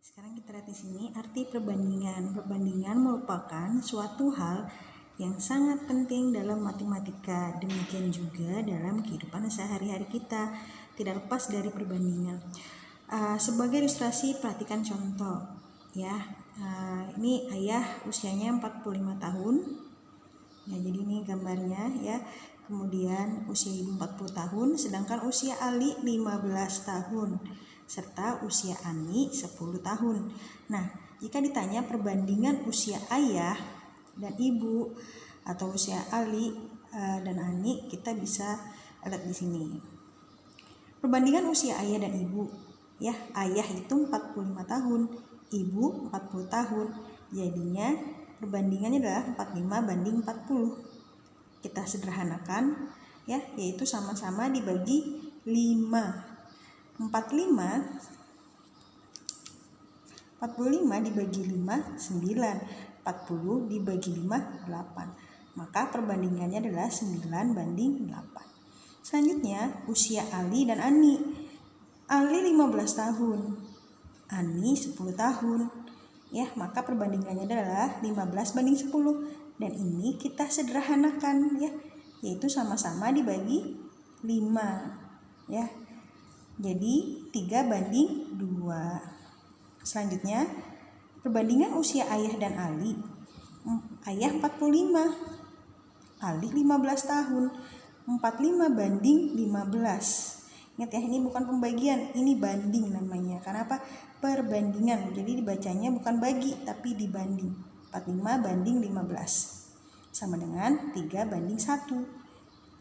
Sekarang kita lihat di sini arti perbandingan. Perbandingan merupakan suatu hal yang sangat penting dalam matematika, demikian juga dalam kehidupan sehari-hari kita, tidak lepas dari perbandingan. Sebagai ilustrasi, perhatikan contoh ya. Ini ayah usianya 45 tahun ya, jadi ini gambarnya ya. Kemudian usia ibu 40 tahun, sedangkan usia Ali 15 tahun serta usia Ani 10 tahun. Nah, jika ditanya perbandingan usia ayah dan ibu atau usia Ali dan Ani, kita bisa lihat di sini. Perbandingan usia ayah dan ibu ya, ayah itu 45 tahun, ibu 40 tahun. Jadinya perbandingannya adalah 45 banding 40. Kita sederhanakan ya, yaitu sama-sama dibagi 5. 45 dibagi 5 9, 40 dibagi 5 8. Maka perbandingannya adalah 9 banding 8. Selanjutnya usia Ali dan Ani. Ali 15 tahun, Ani 10 tahun. Ya, maka perbandingannya adalah 15 banding 10. Dan ini kita sederhanakan ya, yaitu sama-sama dibagi 5 ya. Jadi 3 banding 2. Selanjutnya perbandingan usia ayah dan Ali. Ayah 45, Ali 15 tahun. 45 banding 15. Ingat ya, ini bukan pembagian, ini banding namanya. Karena apa? Perbandingan. Jadi dibacanya bukan bagi tapi dibanding. 45 banding 15 sama dengan 3 banding 1.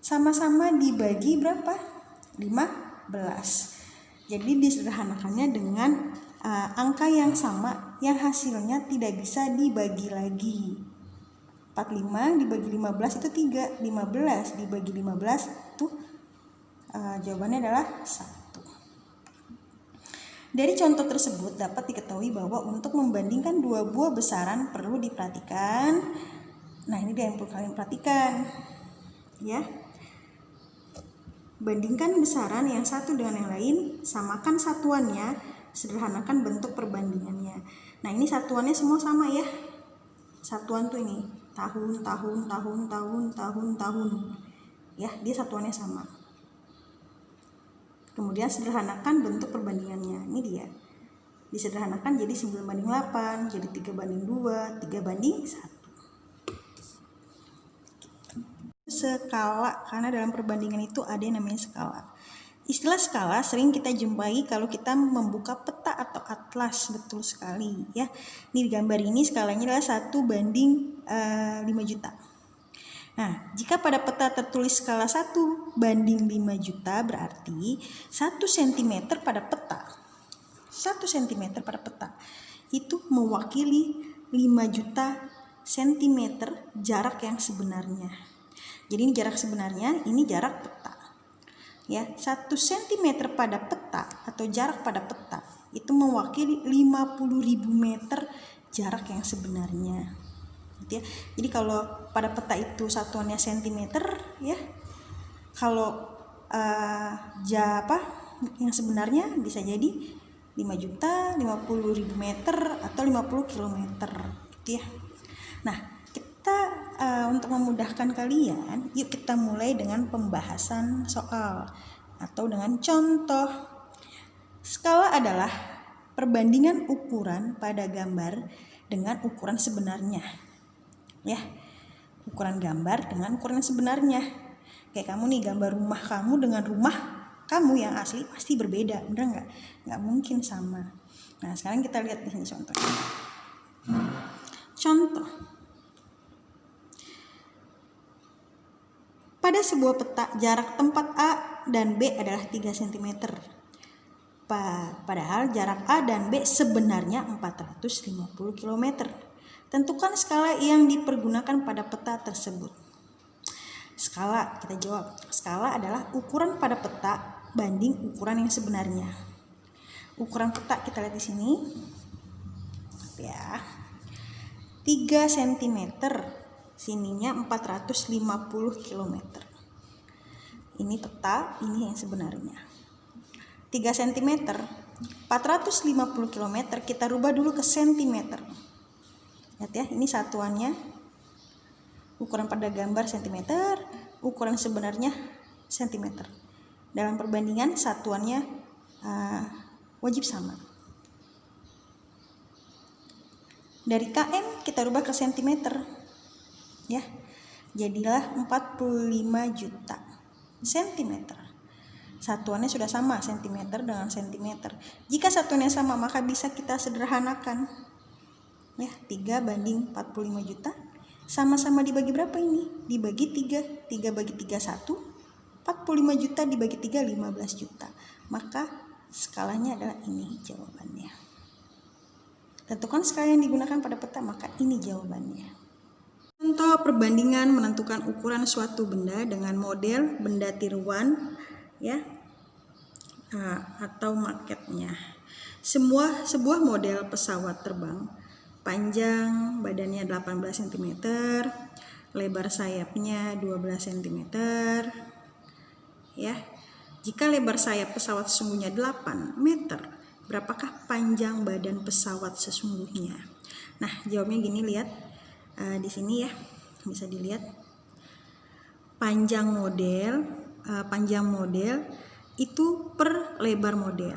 Sama-sama dibagi berapa? 15. Jadi disederhanakannya dengan angka yang sama yang hasilnya tidak bisa dibagi lagi. 45 dibagi 15 itu 3. 15 dibagi 15 itu jawabannya adalah 1. Dari contoh tersebut dapat diketahui bahwa untuk membandingkan dua buah besaran perlu diperhatikan. Nah, ini dia yang perlu kalian perhatikan ya. Bandingkan besaran yang satu dengan yang lain, samakan satuannya, sederhanakan bentuk perbandingannya. Nah, ini satuannya semua sama ya. Satuan tuh ini tahun. Ya, dia satuannya sama. Kemudian sederhanakan bentuk perbandingannya. Ini dia. Disederhanakan jadi 9 banding 8, jadi 3 banding 2, 3 banding 1. Skala, karena dalam perbandingan itu ada yang namanya skala. Istilah skala sering kita jumpai kalau kita membuka peta atau atlas, betul sekali ya. Ini di gambar ini skalanya adalah 1 banding 5 juta. Nah, jika pada peta tertulis skala 1 banding 5 juta, berarti 1 cm pada peta. 1 cm pada peta itu mewakili 5 juta cm jarak yang sebenarnya. Jadi ini jarak sebenarnya, ini jarak peta. Ya, 1 cm pada peta atau jarak pada peta itu mewakili 50.000 meter jarak yang sebenarnya. Gitu ya. Jadi kalau pada peta itu satuannya cm ya. Kalau yang sebenarnya bisa jadi 5 juta, 50.000 meter atau 50 km gitu ya. Nah, kita untuk memudahkan kalian, yuk kita mulai dengan pembahasan soal atau dengan contoh. Skala adalah perbandingan ukuran pada gambar dengan ukuran sebenarnya. Ya, ukuran gambar dengan ukuran sebenarnya. Kayak kamu nih, gambar rumah kamu dengan rumah kamu yang asli pasti berbeda, bener nggak? Nggak mungkin sama. Nah, sekarang kita lihat di sini contohnya. Contoh. Pada sebuah peta, jarak tempat A dan B adalah 3 cm. Padahal jarak A dan B sebenarnya 450 km. Tentukan skala yang dipergunakan pada peta tersebut. Skala, kita jawab. Skala adalah ukuran pada peta banding ukuran yang sebenarnya. Ukuran peta kita lihat di sini. Ya. 3 cm. Sininya 450 km. Ini peta, ini yang sebenarnya. 3 cm 450 km kita rubah dulu ke cm. Lihat ya, ini satuannya ukuran pada gambar cm, ukuran sebenarnya cm. Dalam perbandingan satuannya wajib sama. Dari km kita rubah ke cm ya. Jadilah 45 juta cm. Satuannya sudah sama, cm dengan cm. Jika satuannya sama, maka bisa kita sederhanakan. Ya, 3 banding 45 juta. Sama-sama dibagi berapa ini? Dibagi 3. 3 bagi 3 1. 45 juta dibagi 3 15 juta. Maka skalanya adalah ini jawabannya. Tentukan skala yang digunakan pada peta, maka ini jawabannya. Contoh perbandingan menentukan ukuran suatu benda dengan model benda tiruan ya, atau maketnya. Sebuah model pesawat terbang, panjang badannya 18 cm, lebar sayapnya 12 cm ya. Jika lebar sayap pesawat sesungguhnya 8 meter, berapakah panjang badan pesawat sesungguhnya? Nah, jawabnya gini, lihat di sini ya, bisa dilihat panjang model itu per lebar model,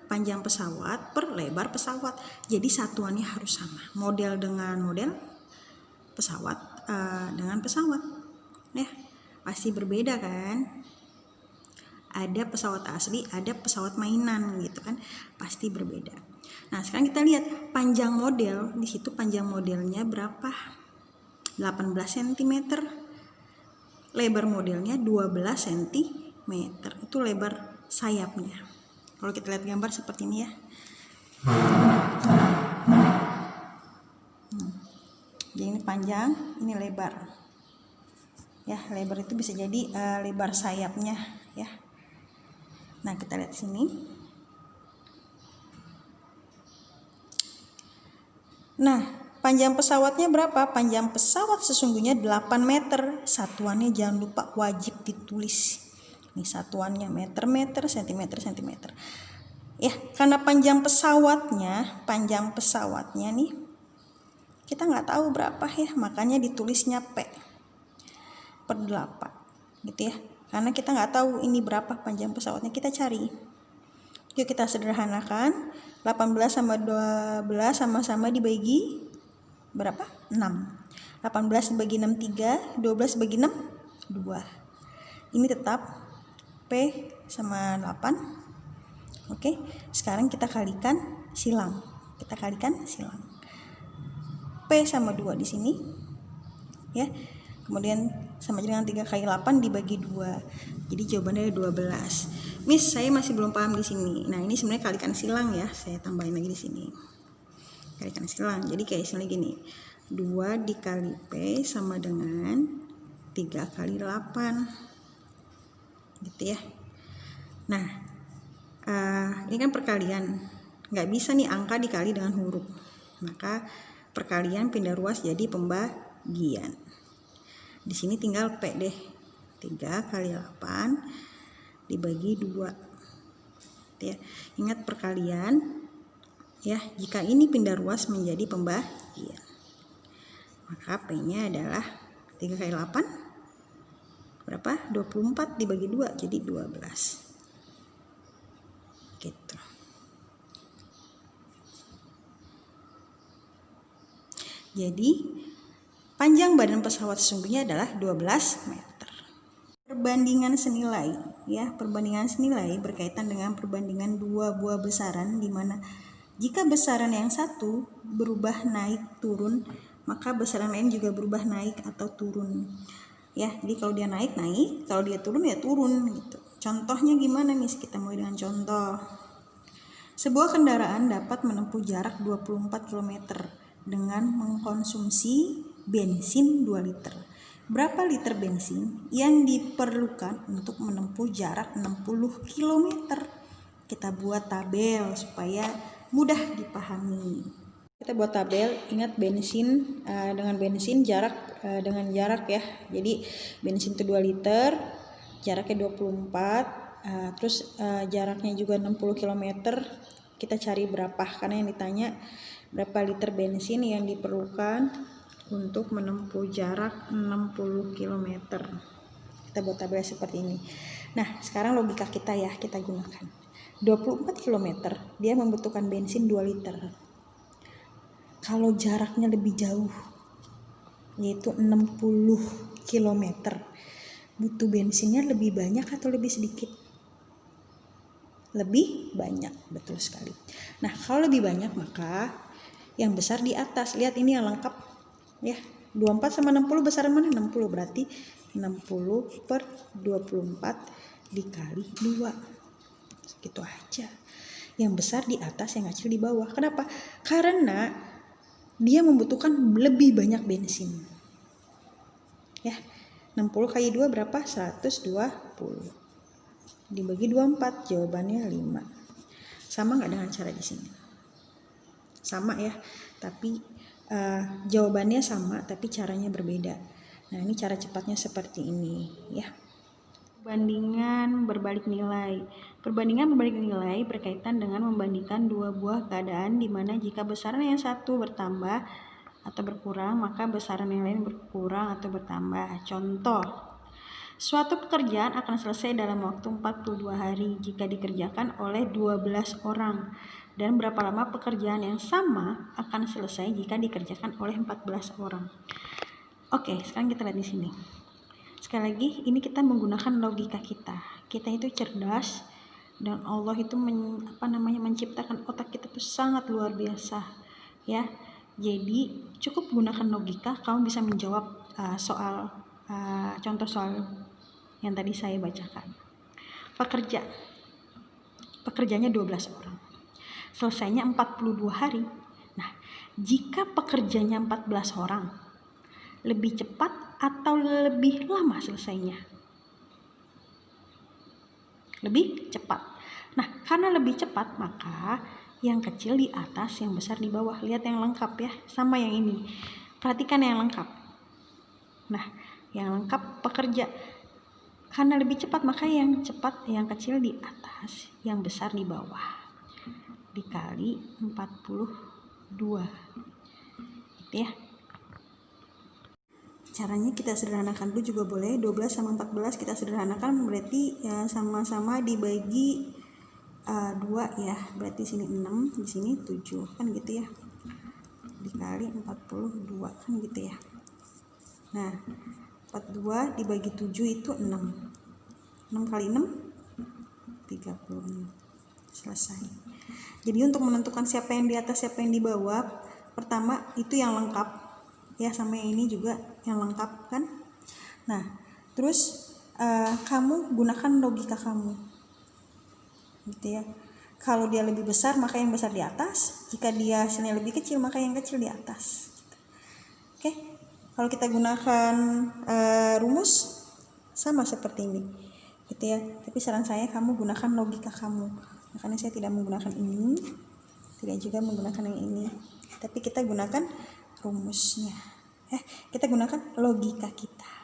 panjang pesawat per lebar pesawat. Jadi satuannya harus sama, model dengan model, pesawat dengan pesawat ya, pasti berbeda kan. Ada pesawat asli, ada pesawat mainan gitu kan, pasti berbeda. Nah, sekarang kita lihat panjang model. Di situ panjang modelnya berapa? 18 cm. Lebar modelnya 12 cm. Itu lebar sayapnya. Kalau kita lihat gambar seperti ini ya. Jadi ini panjang, ini lebar. Ya, lebar itu bisa jadi lebar sayapnya ya. Nah, kita lihat sini. Nah, panjang pesawatnya berapa? Panjang pesawat sesungguhnya 8 meter. Satuannya jangan lupa wajib ditulis. Ini satuannya meter, sentimeter. Ya, karena panjang pesawatnya nih, kita nggak tahu berapa ya, makanya ditulisnya P per 8 gitu ya. Karena kita nggak tahu ini berapa panjang pesawatnya, kita cari. Yuk kita sederhanakan. 18 sama 12 sama-sama dibagi berapa? 6. 18 dibagi 6 3, 12 dibagi 6 2. Ini tetap P sama 8. Oke, sekarang kita kalikan silang. P sama 2 di sini. Ya. Kemudian sama dengan 3 kali 8 dibagi 2. Jadi jawabannya 12. Miss, saya masih belum paham di sini. Nah, ini sebenarnya kalikan silang ya. Saya tambahin lagi di sini. Kalikan silang. Jadi kayak misalnya gini. 2 dikali P sama dengan 3 kali 8. Gitu ya. Nah, ini kan perkalian. Nggak bisa nih angka dikali dengan huruf. Maka perkalian pindah ruas jadi pembagian. Di sini tinggal P deh. 3 kali 8 dibagi 2. Ya. Ingat perkalian ya, jika ini pindah ruas menjadi pembagian. Maka P-nya adalah 3 kali 8 berapa? 24 dibagi 2 jadi 12. Gitu. Jadi panjang badan pesawat sesungguhnya adalah 12 meter. Perbandingan senilai ya, perbandingan senilai berkaitan dengan perbandingan dua buah besaran, di mana jika besaran yang satu berubah naik turun, maka besaran lain juga berubah naik atau turun. Ya, jadi kalau dia naik, kalau dia turun ya turun gitu. Contohnya gimana nih? Kita mulai dengan contoh. Sebuah kendaraan dapat menempuh jarak 24 km dengan mengkonsumsi bensin 2 liter. Berapa liter bensin yang diperlukan untuk menempuh jarak 60 km? Kita buat tabel supaya mudah dipahami. Kita buat tabel, ingat bensin dengan bensin jarak dengan jarak ya. Jadi bensin itu 2 liter, jaraknya 24, terus jaraknya juga 60 km. kita cari berapa, karena yang ditanya berapa liter bensin yang diperlukan untuk menempuh jarak 60 km. Kita buat tabel seperti ini. Nah, sekarang logika kita ya, kita gunakan. 24 km dia membutuhkan bensin 2 liter. Kalau jaraknya lebih jauh, yaitu 60 km, butuh bensinnya lebih banyak atau lebih sedikit? Lebih banyak, betul sekali. Nah, kalau lebih banyak maka yang besar di atas. Lihat ini yang lengkap ya. 24 sama 60 besaran mana? 60, berarti 60 per 24 dikali 2. Segitu aja. Yang besar di atas, yang kecil di bawah. Kenapa? Karena dia membutuhkan lebih banyak bensin. Ya. 60 kali 2 berapa? 120. Dibagi 24, jawabannya 5. Sama nggak dengan cara di sini? Sama ya, tapi jawabannya sama, tapi caranya berbeda. Nah, ini cara cepatnya seperti ini ya. Perbandingan berbalik nilai. Perbandingan berbalik nilai berkaitan dengan membandingkan dua buah keadaan di mana jika besaran yang satu bertambah atau berkurang, maka besaran yang lain berkurang atau bertambah. Contoh, suatu pekerjaan akan selesai dalam waktu 42 hari jika dikerjakan oleh 12 orang. Dan berapa lama pekerjaan yang sama akan selesai jika dikerjakan oleh 14 orang. Oke, sekarang kita lihat di sini. Sekali lagi, ini kita menggunakan logika kita. Kita itu cerdas dan Allah itu menciptakan otak kita itu sangat luar biasa, ya. Jadi cukup gunakan logika, kamu bisa menjawab contoh soal yang tadi saya bacakan. Pekerjanya 12 orang. Selesainya 42 hari. Nah, jika pekerjanya 14 orang, lebih cepat atau lebih lama selesainya? Lebih cepat. Nah, karena lebih cepat, maka yang kecil di atas, yang besar di bawah. Lihat yang lengkap ya, sama yang ini. Perhatikan yang lengkap. Nah, yang lengkap pekerja. Karena lebih cepat, maka yang cepat, yang kecil di atas, yang besar di bawah. Dikali 42. Gitu ya. Caranya kita sederhanakan dulu juga boleh. 12 sama 14 kita sederhanakan, berarti ya sama-sama dibagi 2 ya. Berarti sini 6, di sini 7 kan gitu ya. Dikali 42 kan gitu ya. Nah, 42 dibagi 7 itu 6. 6 kali 6 36. Selesai. Jadi untuk menentukan siapa yang di atas, siapa yang di bawah, pertama itu yang lengkap ya, sama yang ini juga yang lengkap kan. Nah, terus kamu gunakan logika kamu gitu ya. Kalau dia lebih besar maka yang besar di atas, jika dia hasilnya lebih kecil maka yang kecil di atas gitu. Oke. Kalau kita gunakan rumus sama seperti ini gitu ya, tapi saran saya kamu gunakan logika kamu. Makanya saya tidak menggunakan ini, tidak juga menggunakan yang ini, tapi kita gunakan rumusnya. Kita gunakan logika kita.